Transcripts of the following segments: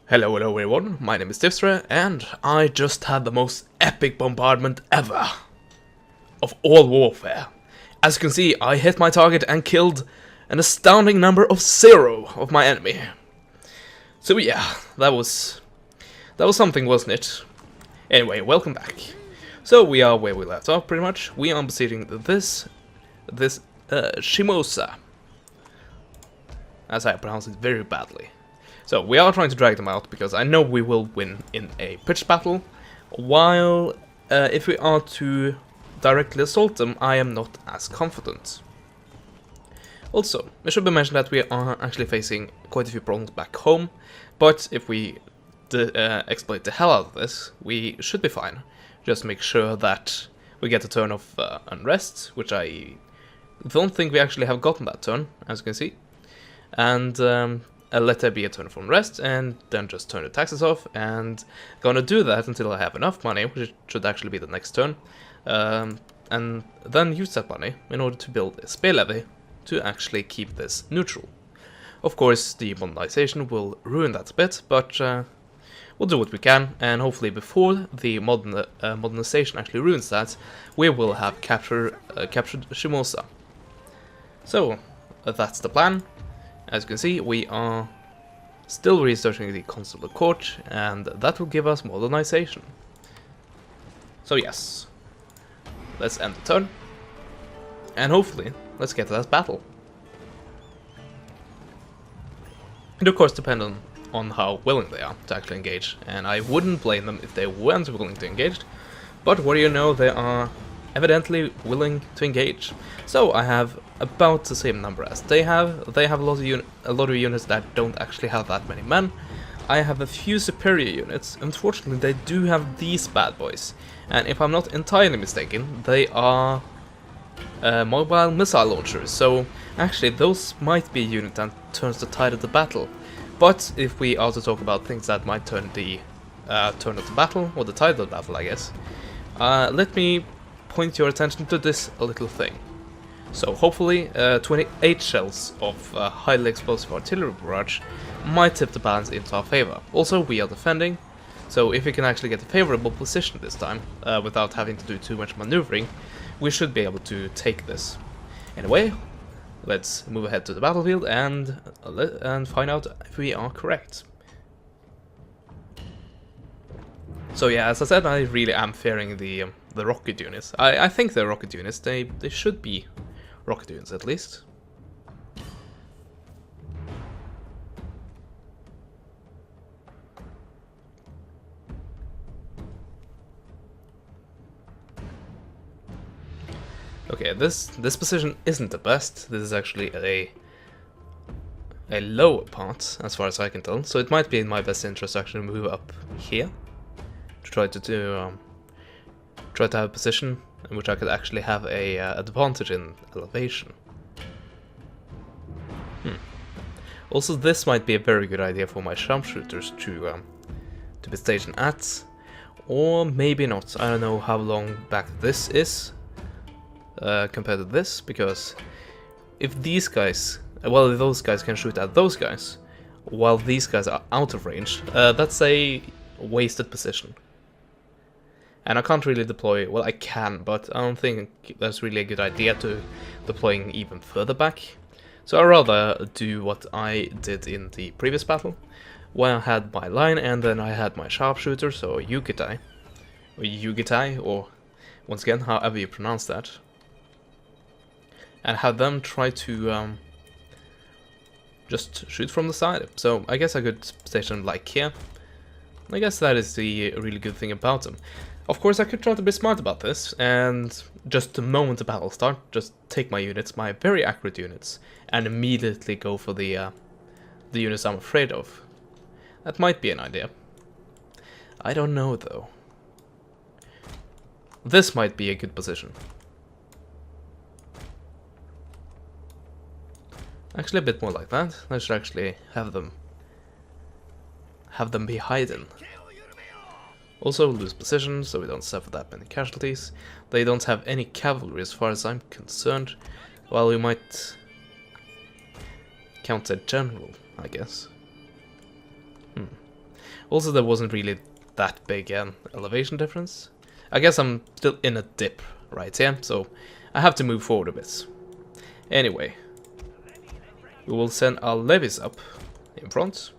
Hello everyone, my name is Tifstra, and I just had the most epic bombardment ever of all warfare. As you can see, I hit my target and killed an astounding number of 0 of my enemy. So yeah, that was something, wasn't it? Anyway, welcome back. So we are where we left off, pretty much. We are besieging this Shimosa, as I pronounce it very badly. So we are trying to drag them out because I know we will win in a pitched battle, while if we are to directly assault them, I am not as confident. Also, it should be mentioned that we are actually facing quite a few problems back home, but if we exploit the hell out of this, we should be fine. Just make sure that we get a turn of unrest, which I don't think we actually have gotten that turn, as you can see. And let there be a turn of unrest, and then just turn the taxes off, and gonna do that until I have enough money, which should actually be the next turn, and then use that money in order to build a spear levy to actually keep this neutral. Of course, the modernization will ruin that a bit, but we'll do what we can, and hopefully before the modernization actually ruins that, we will have captured Shimosa. So, that's the plan. As you can see, we are still researching the consular court, and that will give us modernization. So yes, let's end the turn, and hopefully, let's get to that battle. It of course depends on how willing they are to actually engage, and I wouldn't blame them if they weren't willing to engage, but what do you know, they are evidently willing to engage. So I have about the same number as they have. They have a lot of units that don't actually have that many men. I have a few superior units. Unfortunately, they do have these bad boys, and if I'm not entirely mistaken, they are mobile missile launchers. So actually, those might be a unit that turns the tide of the battle. But if we also talk about things that might turn the turn of the battle, or the tide of the battle, I guess, let me point your attention to this little thing. So hopefully 28 shells of highly explosive artillery barrage might tip the balance into our favor. Also, we are defending, so if we can actually get a favorable position this time, without having to do too much maneuvering, we should be able to take this. Anyway, let's move ahead to the battlefield and find out if we are correct. So yeah, as I said, I really am fearing the rocket units. I think they're rocket units. They should be rocket units at least. Okay, this position isn't the best. This is actually a lower part, as far as I can tell. So it might be in my best interest to actually move up here to try to have a position in which I could actually have a advantage in elevation. Also, this might be a very good idea for my sharpshooters to be stationed at, or maybe not. I don't know how long back this is compared to this, because if these guys, well, if those guys can shoot at those guys, while these guys are out of range, that's a wasted position. And I can't really deploy, well I can, but I don't think that's really a good idea to deploying even further back. So I'd rather do what I did in the previous battle, where I had my line and then I had my sharpshooters, or Yugitai, or once again, however you pronounce that. And have them try to just shoot from the side. So I guess I could station them like here. I guess that is the really good thing about them. Of course, I could try to be smart about this, and just the moment the battle starts, just take my units, my very accurate units, and immediately go for the units I'm afraid of. That might be an idea. I don't know, though. This might be a good position. Actually, a bit more like that. I should actually have them be hidden. Also lose position, so we don't suffer that many casualties. They don't have any cavalry as far as I'm concerned. Well, we might count a general, I guess. Also, there wasn't really that big an elevation difference. I guess I'm still in a dip right here, so I have to move forward a bit. Anyway, we will send our levies up in front.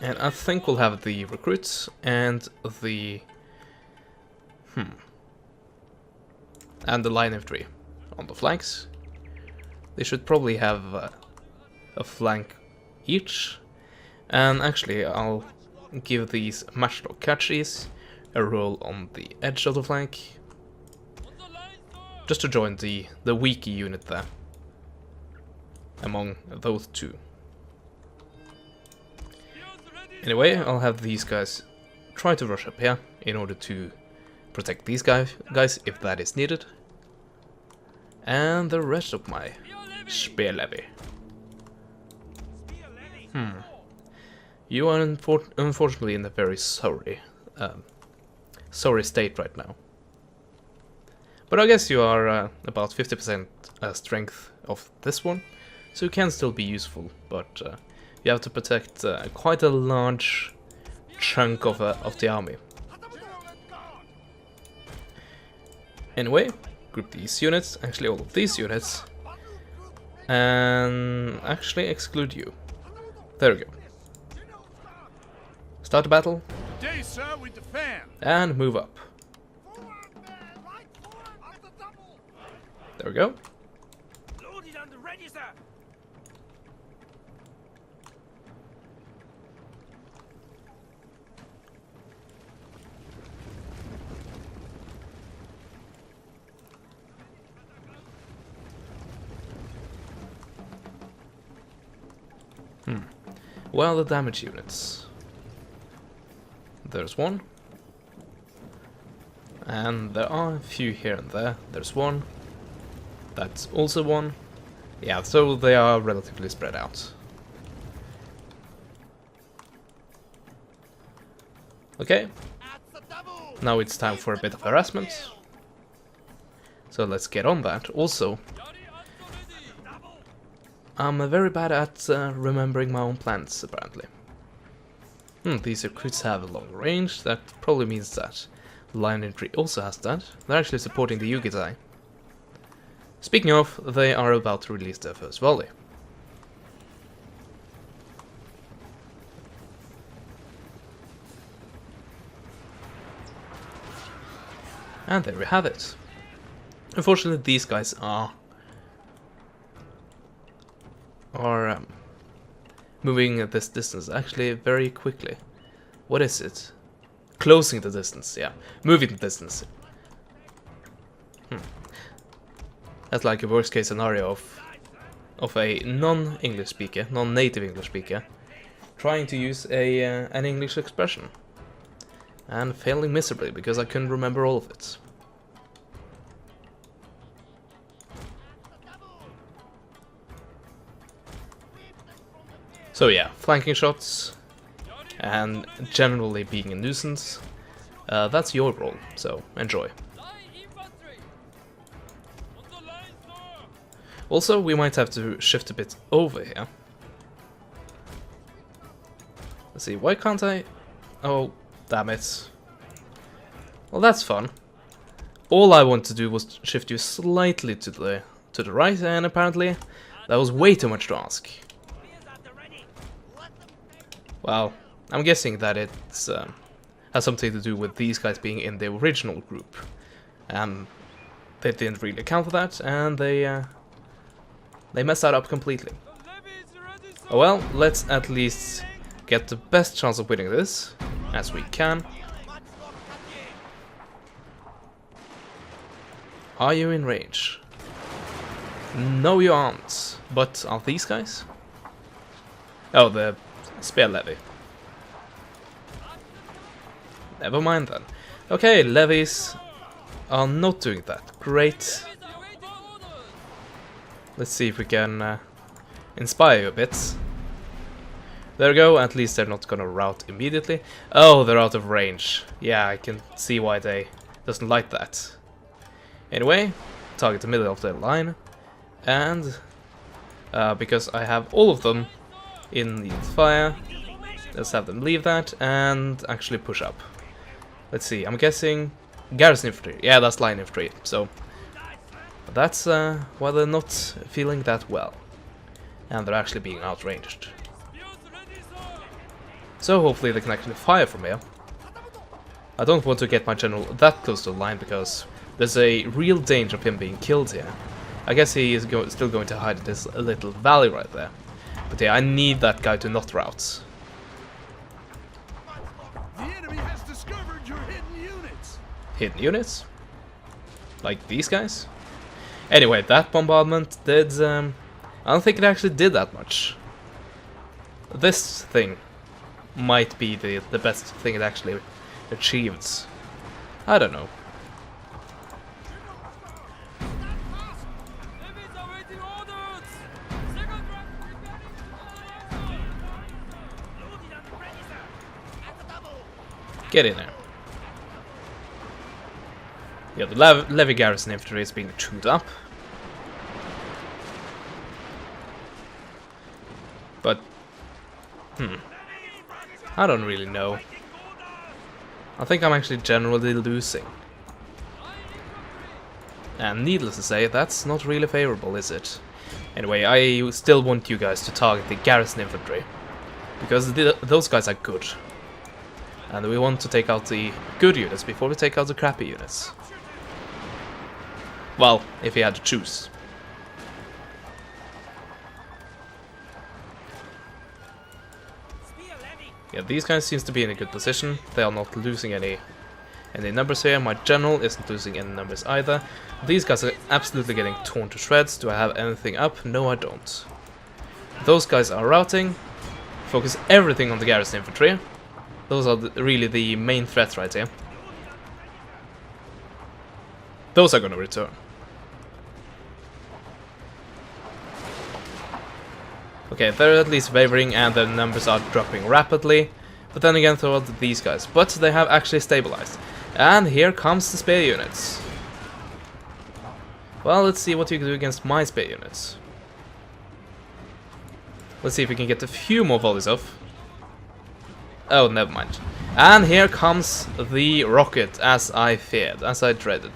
And I think we'll have the recruits and the... and the line infantry on the flanks. They should probably have a flank each. And actually, I'll give these matchlock catchies a roll on the edge of the flank. Just to join the weaker unit there. Among those two. Anyway, I'll have these guys try to rush up here in order to protect these guys if that is needed. And the rest of my spear levy. You are unfortunately in a very sorry state right now. But I guess you are about 50% strength of this one, so you can still be useful, but you have to protect quite a large chunk of the army. Anyway, group these units, actually all of these units, and actually exclude you. There we go. Start the battle, and move up. There we go. Well, the damage units. There's one. And there are a few here and there. There's one. That's also one. Yeah, so they are relatively spread out. Okay. Now it's time for a bit of harassment. So let's get on that. Also, I'm very bad at remembering my own plans, apparently. These recruits have a long range. That probably means that line infantry also has that. They're actually supporting the Jozai. Speaking of, they are about to release their first volley. And there we have it. Unfortunately, these guys are moving this distance actually very quickly. What is it? Closing the distance, yeah. Moving the distance. That's like a worst case scenario of a non-English speaker, non-native English speaker, trying to use an English expression. And failing miserably because I couldn't remember all of it. So yeah, flanking shots and generally being a nuisance, that's your role, so enjoy. Also, we might have to shift a bit over here. Let's see, why can't I? Oh, damn it. Well, that's fun. All I want to do was shift you slightly to the right, and apparently that was way too much to ask. Well, I'm guessing that it has something to do with these guys being in the original group. They didn't really account for that, and they messed that up completely. Oh well, let's at least get the best chance of winning this, as we can. Are you in range? No, you aren't. But are these guys? Oh, the spear levy. Never mind then. Okay, levies are not doing that. Great. Let's see if we can inspire you a bit. There we go, at least they're not gonna rout immediately. Oh, they're out of range. Yeah, I can see why they doesn't like that. Anyway, target the middle of their line. And because I have all of them in the fire. Let's have them leave that and actually push up. Let's see, I'm guessing garrison infantry. Yeah, that's line infantry. So that's why they're not feeling that well. And they're actually being outranged. So hopefully they can actually fire from here. I don't want to get my general that close to the line because there's a real danger of him being killed here. I guess he is still going to hide in this little valley right there. But yeah, I need that guy to not rout. The enemy has discovered your hidden units. Hidden units? Like these guys? Anyway, that bombardment did... I don't think it actually did that much. This thing might be the best thing it actually achieved. I don't know. Get in there. Yeah, the Levy garrison infantry is being tuned up. But, I don't really know. I think I'm actually generally losing. And needless to say, that's not really favorable, is it? Anyway, I still want you guys to target the garrison infantry. Because those guys are good. And we want to take out the good units before we take out the crappy units. Well, if you had to choose. Yeah, these guys seems to be in a good position. They are not losing any numbers here. My general isn't losing any numbers either. These guys are absolutely getting torn to shreds. Do I have anything up? No, I don't. Those guys are routing. Focus everything on the garrison infantry. Those are really the main threats right here. Those are going to return. Okay, they're at least wavering and their numbers are dropping rapidly. But then again, so are these guys. But they have actually stabilized. And here comes the spear units. Well, let's see what you can do against my spear units. Let's see if we can get a few more volleys off. Oh, never mind. And here comes the rocket, as I feared, as I dreaded.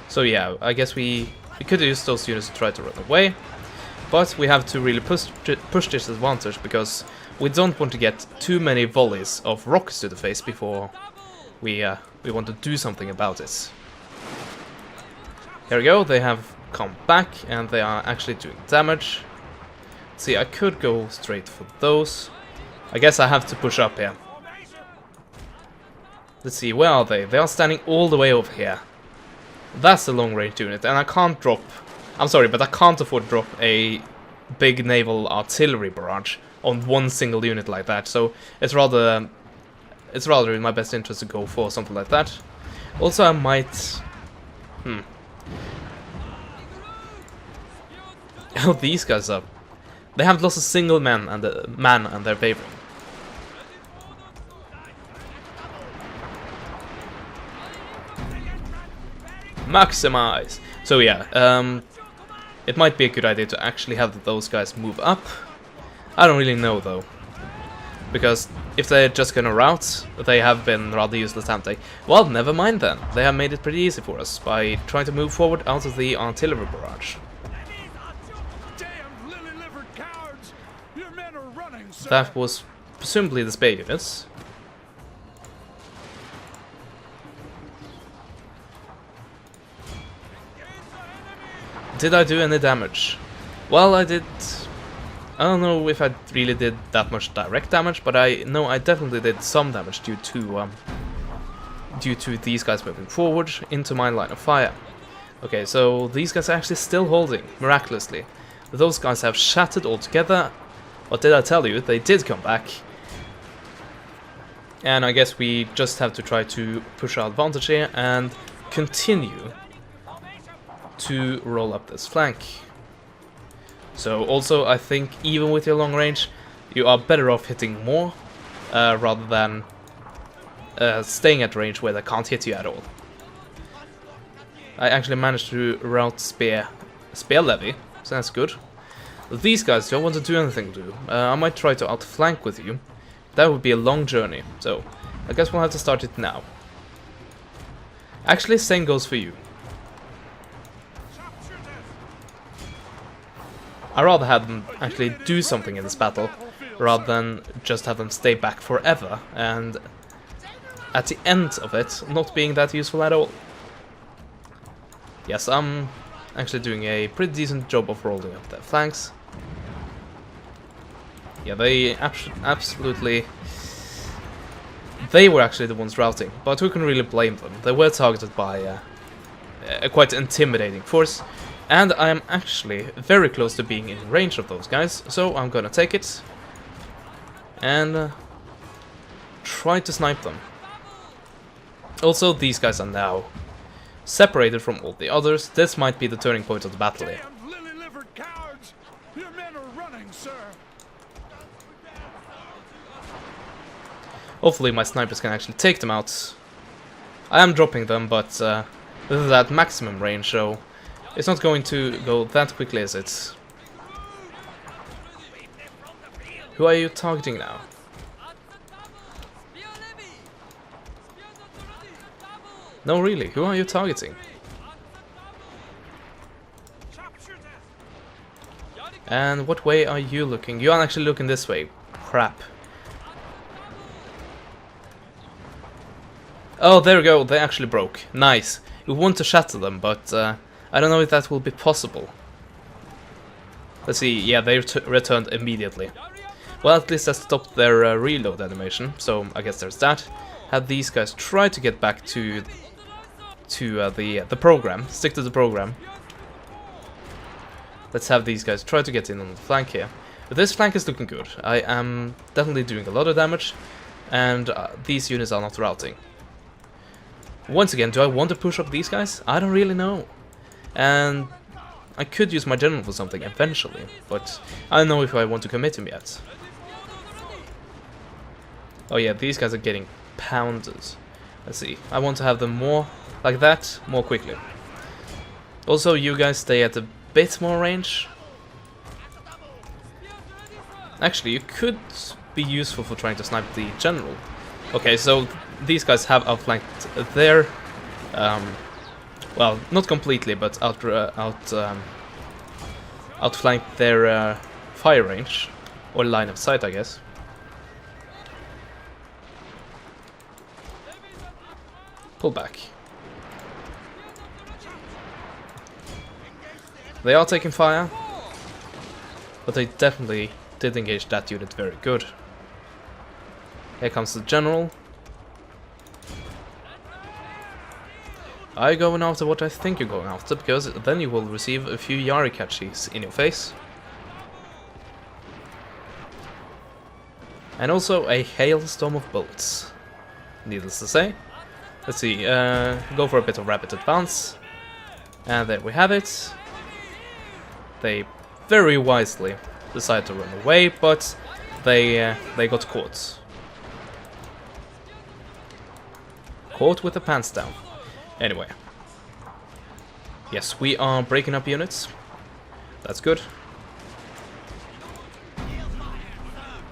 So yeah, I guess we could use those units to try to run away. But we have to really push this advantage, because we don't want to get too many volleys of rockets to the face before we want to do something about it. Here we go, they have come back and they are actually doing damage. See, I could go straight for those. I guess I have to push up here. Let's see, where are they? They are standing all the way over here. That's a long-range unit, and I can't drop... I'm sorry, but I can't afford to drop a big naval artillery barrage on one single unit like that. So it's rather in my best interest to go for something like that. Also, I might... Oh, these guys are... They haven't lost a single man and they're wavering. Maximize! So yeah, it might be a good idea to actually have those guys move up. I don't really know though. Because if they're just gonna rout, they have been rather useless, haven't they? Well, never mind then. They have made it pretty easy for us by trying to move forward out of the artillery barrage. That was presumably the spear units. Did I do any damage? Well, I did... I don't know if I really did that much direct damage, but I know I definitely did some damage due to these guys moving forward into my line of fire. Okay, so these guys are actually still holding, miraculously. Those guys have shattered altogether. What did I tell you? They did come back. And I guess we just have to try to push our advantage here and continue to roll up this flank. So also, I think even with your long range, you are better off hitting more rather than staying at range where they can't hit you at all. I actually managed to rout spear levy, so that's good. These guys don't want to do anything to you. I might try to outflank with you. That would be a long journey, so I guess we'll have to start it now. Actually, same goes for you. I'd rather have them actually do something in this battle, rather than just have them stay back forever, and at the end of it, not being that useful at all. Yes, I'm actually doing a pretty decent job of rolling up their flanks. Yeah, they absolutely... They were actually the ones routing, but who can really blame them? They were targeted by a quite intimidating force, and I am actually very close to being in range of those guys, so I'm gonna take it and try to snipe them. Also, these guys are now separated from all the others. This might be the turning point of the battle here. Damned lily-livered cowards! Your men are running, sir. Hopefully my snipers can actually take them out. I am dropping them, but this is at maximum range, so it's not going to go that quickly, is it? Who are you targeting now? No, really, who are you targeting? And what way are you looking? You are actually looking this way. Crap. Oh, there we go, they actually broke. Nice. We want to shatter them, but I don't know if that will be possible. Let's see, yeah, they returned immediately. Well, at least that stopped their reload animation, so I guess there's that. Had these guys try to get back to the program, stick to the program. Let's have these guys try to get in on the flank here. But this flank is looking good. I am definitely doing a lot of damage, and these units are not routing. Once again, do I want to push up these guys? I don't really know. And I could use my general for something eventually, but I don't know if I want to commit him yet. Oh yeah, these guys are getting pounded. Let's see, I want to have them more like that, more quickly. Also, you guys stay at a bit more range. Actually, you could be useful for trying to snipe the general. Okay, so these guys have outflanked their, well, not completely, but outflanked their fire range, or line of sight, I guess. Pull back. They are taking fire, but they definitely did engage that unit very good. Here comes the general. Are you going after what I think you're going after? Because then you will receive a few Yari catches in your face. And also a hailstorm of bullets. Needless to say. Let's see, go for a bit of rapid advance. And there we have it. They very wisely decided to run away, but they got caught. Caught with the pants down. Anyway. Yes, we are breaking up units. That's good.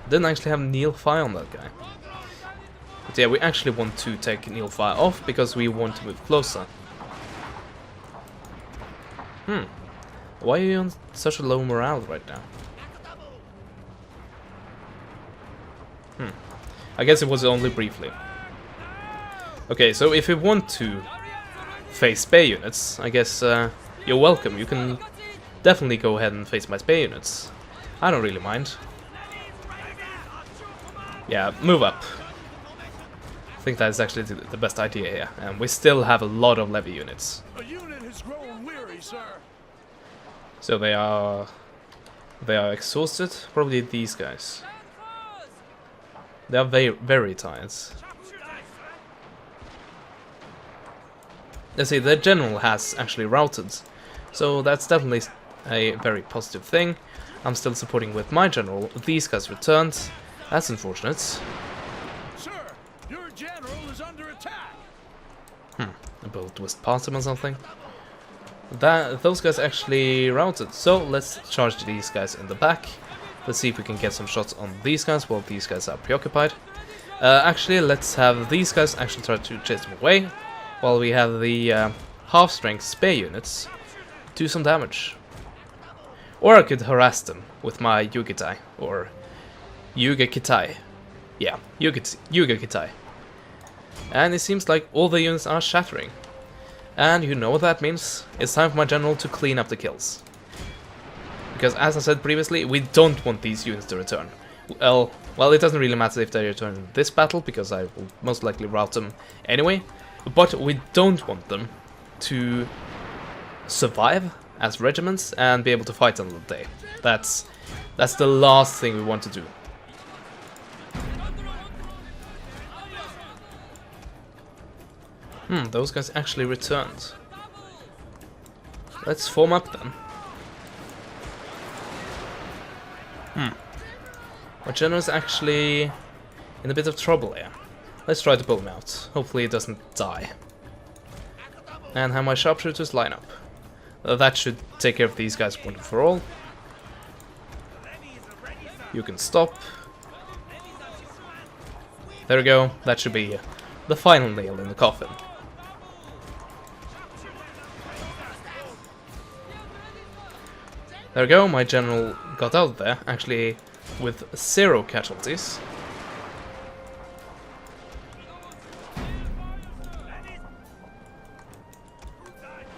Didn't actually have Neil fire on that guy. But yeah, we actually want to take Neil fire off because we want to move closer. Why are you on such a low morale right now? I guess it was only briefly. Okay, so if you want to face spare units, I guess you're welcome. You can definitely go ahead and face my spare units. I don't really mind. Yeah, move up. I think that is actually the best idea here. And we still have a lot of levy units. A unit has grown weary, sir. So they are exhausted. Probably these guys. They are very, very tired. Let's see, the general has actually routed, so that's definitely a very positive thing. I'm still supporting with my general. These guys returned. That's unfortunate. Sir, your general is under attack. A boat was past him or something. those guys actually routed. So let's charge these guys in the back. Let's see if we can get some shots on these guys while these guys are preoccupied. Actually, let's have these guys actually try to chase them away, while we have the half-strength spear units do some damage. Or I could harass them with my Yugitai, or Yuga Kitai. Yeah, Yuga Kitai. And it seems like all the units are shattering. And you know what that means? It's time for my general to clean up the kills. Because as I said previously, we don't want these units to return. Well, it doesn't really matter if they return in this battle, because I will most likely rout them anyway. But we don't want them to survive as regiments and be able to fight another day. That's the last thing we want to do. Those guys actually returned. Let's form up then. My general's actually in a bit of trouble here. Let's try to pull him out. Hopefully he doesn't die. And have my sharpshooters line up. That should take care of these guys once and for all. You can stop. There we go. That should be the final nail in the coffin. There we go, my general got out there, actually with 0 casualties.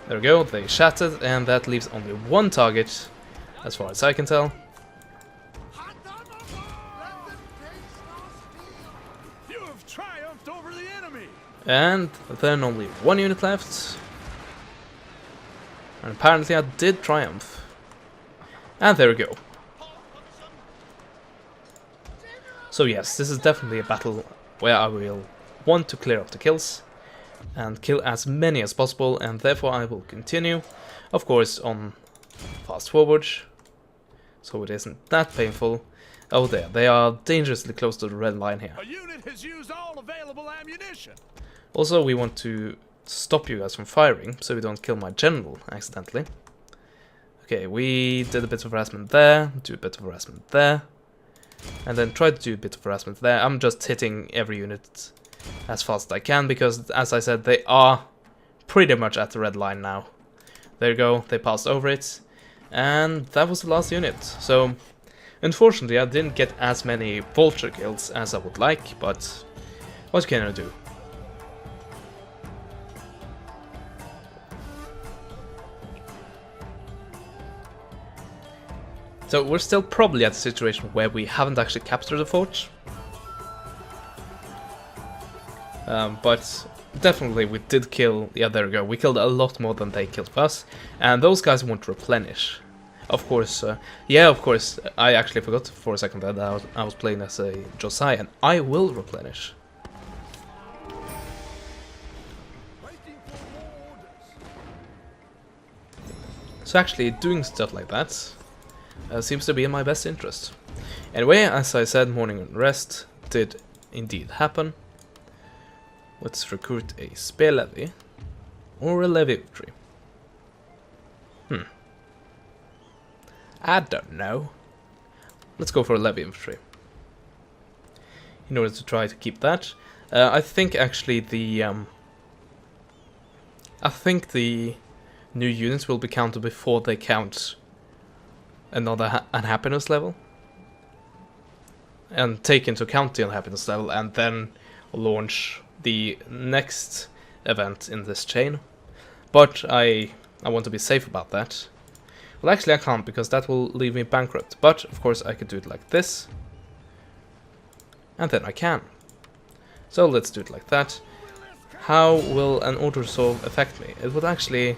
There we go, they shattered, and that leaves only 1 target, as far as I can tell. You have triumphed over the enemy. And then only 1 unit left. And apparently I did triumph. And there we go. So yes, this is definitely a battle where I will want to clear up the kills and kill as many as possible, and therefore I will continue, of course, on fast forward, so it isn't that painful. Oh there, they are dangerously close to the red line here. A unit has used all available ammunition. Also, we want to stop you guys from firing, so we don't kill my general accidentally. Okay, we did a bit of harassment there, do a bit of harassment there, and then try to do a bit of harassment there. I'm just hitting every unit as fast as I can, because, as I said, they are pretty much at the red line now. There you go, they passed over it, and that was the last unit. So, unfortunately, I didn't get as many vulture kills as I would like, but what can I do? So we're still probably at a situation where we haven't actually captured the fort. But definitely we did kill, yeah, there we go, we killed a lot more than they killed us. And those guys won't replenish. Of course, yeah, of course, I actually forgot for a second that I was playing as a Jozai, and I will replenish. So actually doing stuff like that seems to be in my best interest. Anyway, as I said, morning and rest did indeed happen. Let's recruit a spear levy or a levy infantry. I don't know. Let's go for a levy infantry in order to try to keep that. I think actually the new units will be counted before they count another unhappiness level, and take into account the unhappiness level, and then launch the next event in this chain. But I want to be safe about that. Well, actually I can't, because that will leave me bankrupt, but of course I could do it like this, and then I can. So let's do it like that. How will an auto-resolve affect me? It would actually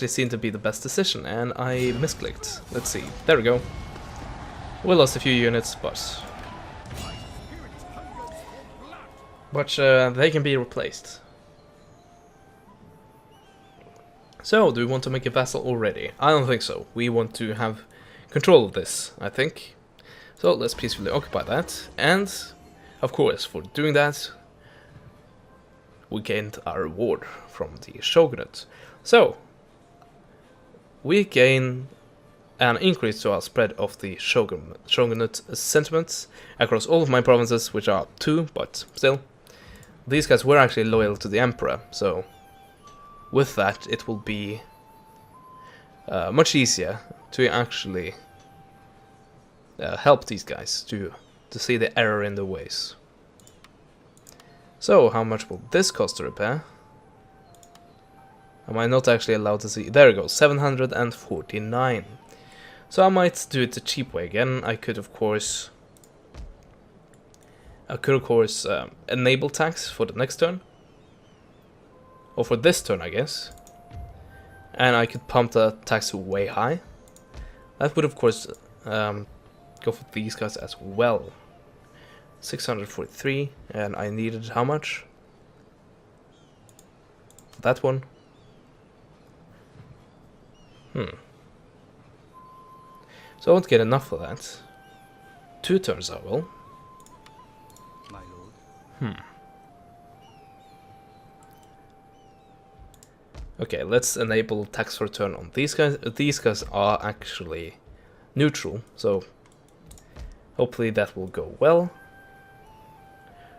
seem to be the best decision, and I misclicked. Let's see. There we go. We lost a few units, but they can be replaced. So, do we want to make a vassal already? I don't think so. We want to have control of this, I think. So, let's peacefully occupy that. And, of course, for doing that, we gained our reward from the shogunate. So, we gain an increase to our spread of the shogunate sentiments across all of my provinces, which are 2, but still. These guys were actually loyal to the emperor, so with that it will be much easier to actually help these guys to see the error in their ways. So, how much will this cost to repair? Am I not actually allowed to see? There we go, 749. So I might do it the cheap way again. I could of course enable tax for the next turn. Or for this turn, I guess. And I could pump the tax way high. That would of course go for these guys as well. 643, and I needed how much? That one. So I won't get enough for that. 2 turns I will. My lord. Okay, let's enable tax return on these guys. These guys are actually neutral, so hopefully that will go well.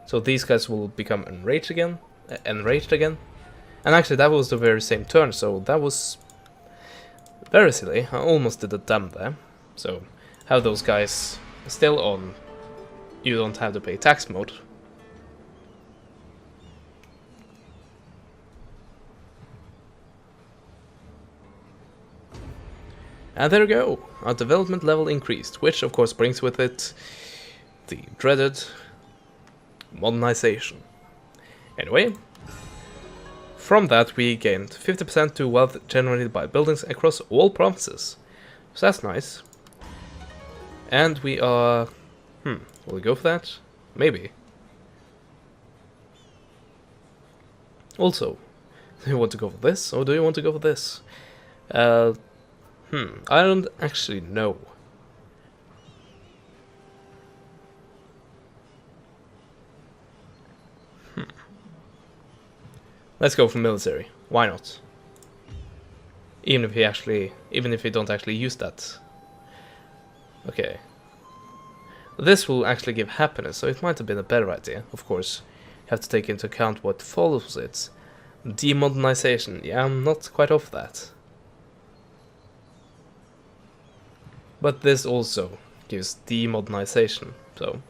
So these guys will become enraged again. And actually that was the very same turn, so that was very silly. I almost did a dam there. So have those guys still on you don't have to pay tax mode. And there we go, our development level increased, which of course brings with it the dreaded modernization. Anyway, from that we gained 50% to wealth generated by buildings across all provinces. So that's nice. And we are... will we go for that? Maybe. Also, do you want to go for this, or do you want to go for this? I don't actually know. Let's go for military. Why not? Even if we don't actually use that. Okay. This will actually give happiness, so it might have been a better idea. Of course, you have to take into account what follows it. Demodernization. Yeah, I'm not quite off that. But this also gives demodernization, so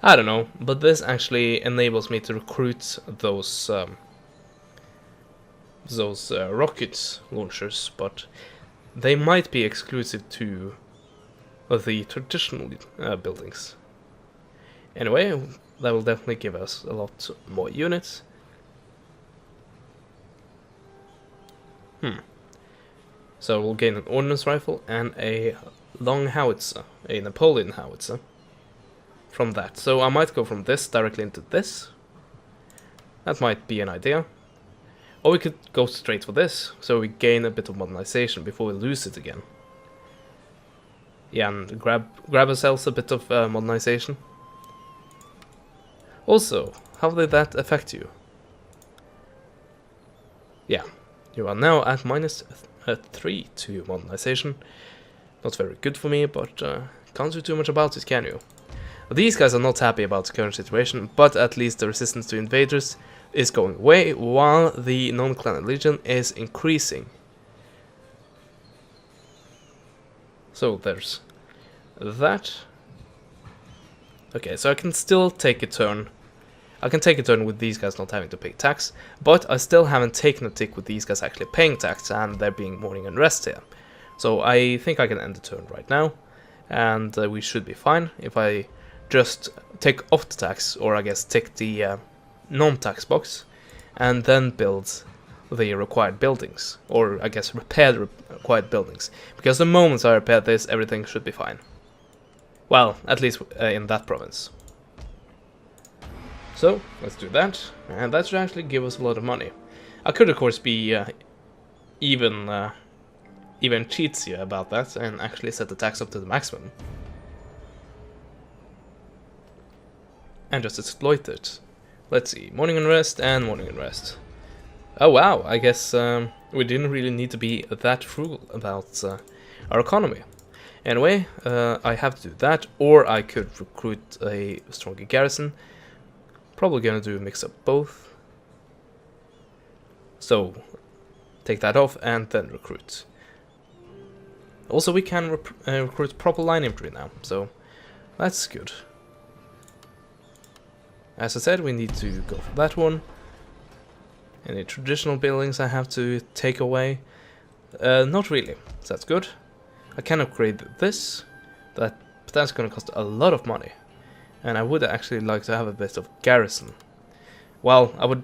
I don't know. But this actually enables me to recruit those rocket launchers, but they might be exclusive to the traditional buildings. Anyway, that will definitely give us a lot more units. So we'll gain an ordnance rifle and a long howitzer, a Napoleon howitzer, from that. So I might go from this directly into this. That might be an idea. Or we could go straight for this, so we gain a bit of modernization before we lose it again. Yeah, and grab ourselves a bit of modernization. Also, how did that affect you? Yeah, you are now at -3 to modernization. Not very good for me, but can't do too much about it, can you? These guys are not happy about the current situation, but at least the resistance to invaders is going away, while the non-clan legion is increasing. So there's that. Okay, so I can still take a turn. I can take a turn with these guys not having to pay tax, but I still haven't taken a tick with these guys actually paying tax and there being mourning and rest here. So I think I can end the turn right now, and we should be fine if I just take off the tax, or I guess take the non-tax box, and then build the required buildings, or I guess repair the required buildings, because the moment I repair this, everything should be fine. Well, at least in that province. So, let's do that, and that should actually give us a lot of money. I could of course be even cheatsier about that, and actually set the tax up to the maximum. And just exploit it let's see, morning unrest and morning unrest. Oh wow, I guess we didn't really need to be that frugal about our economy. Anyway, I have to do that, or I could recruit a stronger garrison. Probably gonna do a mix of both. So, take that off and then recruit. Also, we can recruit proper line infantry now, so that's good. As I said, we need to go for that one. Any traditional buildings I have to take away? Not really, so that's good. I can upgrade this, but that's going to cost a lot of money. And I would actually like to have a bit of garrison. Well, I would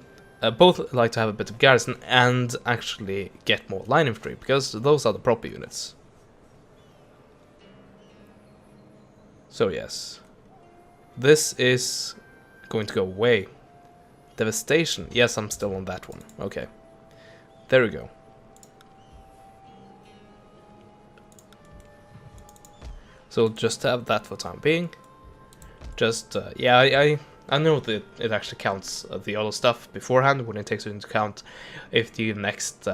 both like to have a bit of garrison and actually get more line infantry, because those are the proper units. So yes, this is going to go away. Devastation, yes, I'm still on that one. Okay, there we go. So just have that for time being. Just yeah, I know that it actually counts the other stuff beforehand when it takes into account if the next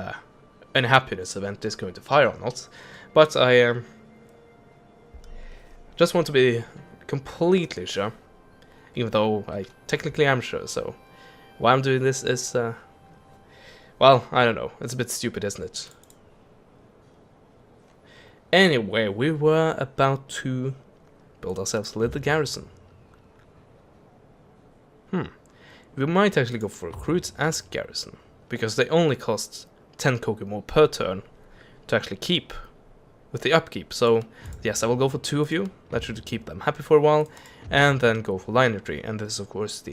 unhappiness event is going to fire or not. But I just want to be completely sure, even though I technically am sure. So why I'm doing this is, well, I don't know. It's a bit stupid, isn't it? Anyway, we were about to build ourselves a little garrison. We might actually go for recruits as garrison, because they only cost 10 koku more per turn to actually keep with the upkeep. So yes, I will go for 2 of you. That should keep them happy for a while, and then go for line infantry. And this is of course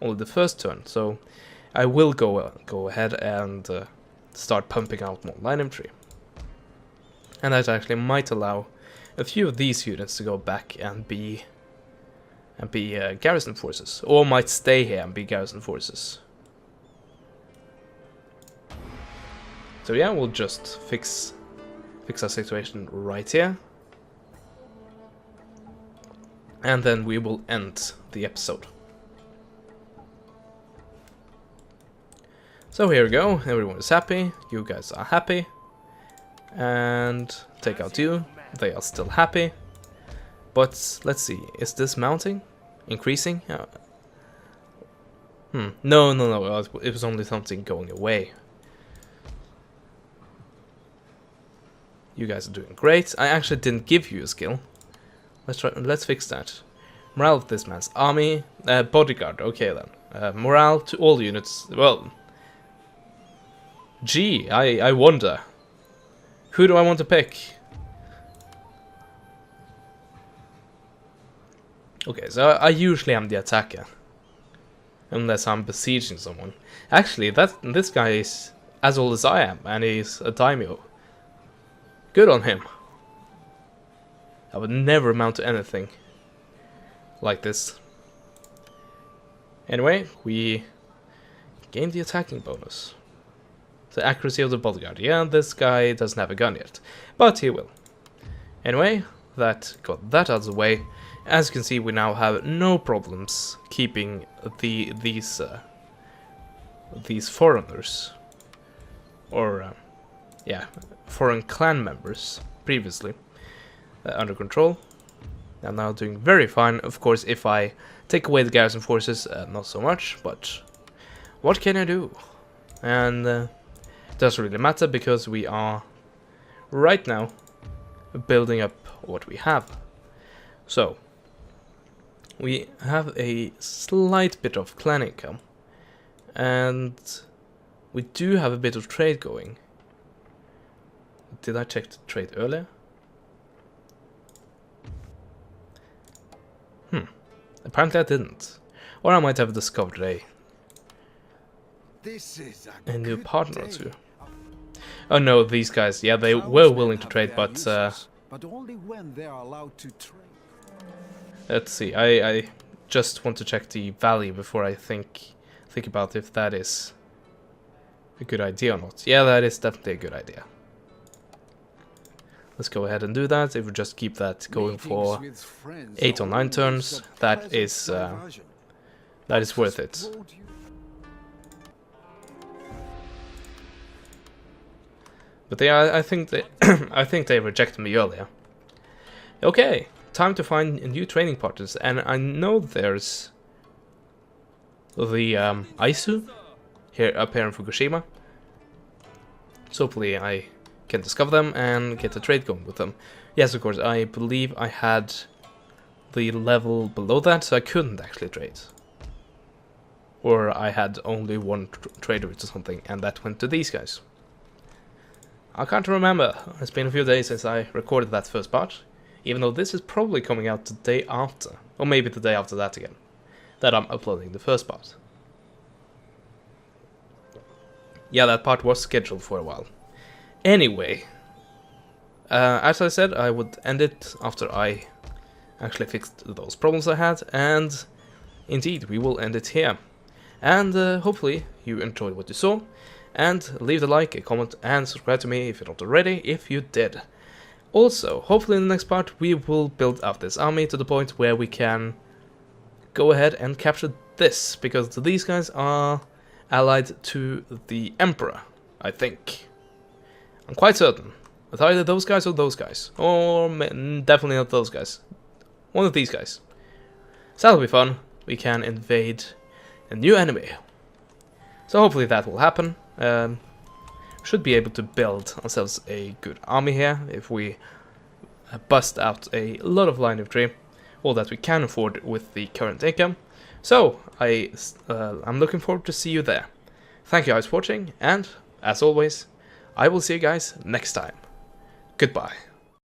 only the first turn, so I will go ahead and start pumping out more line infantry. And that actually might allow a few of these units to go back and be garrison forces, or might stay here and be garrison forces. So yeah, we'll just fix our situation right here, and then we will end the episode. So here we go, everyone is happy, you guys are happy, and take out you, they are still happy. But let's see, is this mounting? Increasing? No, it was only something going away. You guys are doing great. I actually didn't give you a skill. Let's fix that. Morale of this man's army. Bodyguard, okay then. Morale to all units. Well, gee, I wonder. Who do I want to pick? Okay, so I usually am the attacker, unless I'm besieging someone. Actually, this guy is as old as I am, and he's a daimyo. Good on him. I would never amount to anything like this. Anyway, we gain the attacking bonus. The accuracy of the bodyguard. Yeah, this guy doesn't have a gun yet, but he will. Anyway, that got that out of the way. As you can see, we now have no problems keeping these foreigners, or yeah, foreign clan members previously under control. I'm now doing very fine. Of course, if I take away the garrison forces, not so much. But what can I do? And it doesn't really matter, because we are right now building up what we have. So we have a slight bit of clan income, and we do have a bit of trade going. Did I check the trade earlier? Apparently I didn't. Or I might have discovered a new partner or two. Oh no, these guys, yeah, they were willing to trade, but only when they are allowed to trade. Let's see, I just want to check the value before I think about if that is a good idea or not. Yeah, that is definitely a good idea. Let's go ahead and do that. If we just keep that going for 8 or 9 turns, that is That is worth it. Told you. But I think they, I think they rejected me earlier. Okay, time to find new training partners, and I know there's the Aisu up here in Fukushima. So hopefully I can discover them and get a trade going with them. Yes, of course, I believe I had the level below that, so I couldn't actually trade. Or I had only one trader or something, and that went to these guys. I can't remember. It's been a few days since I recorded that first part, even though this is probably coming out the day after, or maybe the day after that again, that I'm uploading the first part. Yeah, that part was scheduled for a while. Anyway, as I said, I would end it after I actually fixed those problems I had, and indeed, we will end it here. And hopefully you enjoyed what you saw, and leave a like, a comment, and subscribe to me if you're not already, if you did. Also, hopefully in the next part we will build up this army to the point where we can go ahead and capture this, because these guys are allied to the Emperor, I think. I'm quite certain. It's either those guys or those guys. Or definitely not those guys. One of these guys. So that'll be fun. We can invade a new enemy. So hopefully that will happen. Should be able to build ourselves a good army here if we bust out a lot of line infantry, all that we can afford with the current income. So I'm looking forward to see you there. Thank you guys for watching, and as always, I will see you guys next time. Goodbye.